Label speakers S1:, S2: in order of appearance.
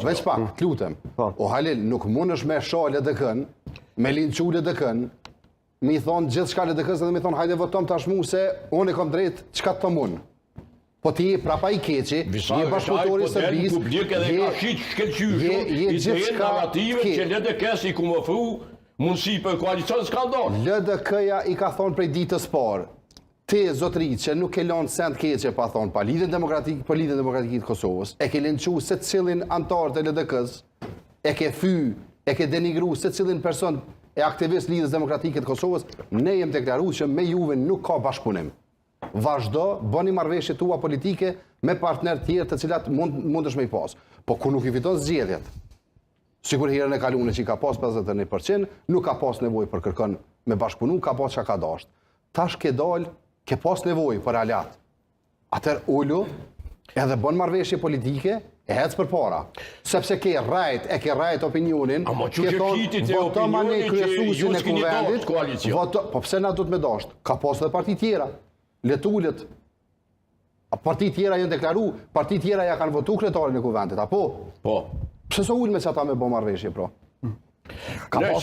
S1: Veç pak, lutem. O Halil, nuk mund është me shoh LDK-n, me linçu LDK-n, mi thonë gjithë shka LDK-s dhe mi thonë hajde votom tashmu se unë e kom drejt çka të thomë unë. Po ti prapa i keqi, je bashkëpunëtori i Serbisë, je gjithë shka
S2: që LDK-s i ku më ofru mundësi për koalicion s'ka ndonë.
S1: LDK-ja i ka thonë prej ditës parë, ti zotëri që nuk e lanë send keqe pa thonë, pa lidhjen demokratike të Kosovës, e ke linçu se cilin antar të LDK-s, e ke e ke denigru se cilin person e aktivist lidhjes demokratike të Kosovës, ne jem deklaruar që me juve nuk ka bashkëpunim. Vazhdo, bëni marrëveshje tua politike me partner tjerë të cilat mundesh me i pas. Po ku nuk i fiton zgjedhjet, sikur herën e kaluar që ka pas 51%, nuk ka pas nevojë për kërkon me bashkëpunu, ka pas çka ka dashur. Tash ke dal, ke pas nevojë për alat. Atër ullu, edhe bën marrëveshje politike, e hec për para. Sepse ke rajt opinionin, ke thonë, votom anë kryesuesin e kuvendit, po pse na do të me dasht? Ka pas edhe parti tjera. Letullet, parti tjera janë deklaru, parti tjera ja kanë votu kryetarin e kuvendit, apo?
S2: Po.
S1: Pse so ullë me që ata me bo marrëveshje, pro? Ka pas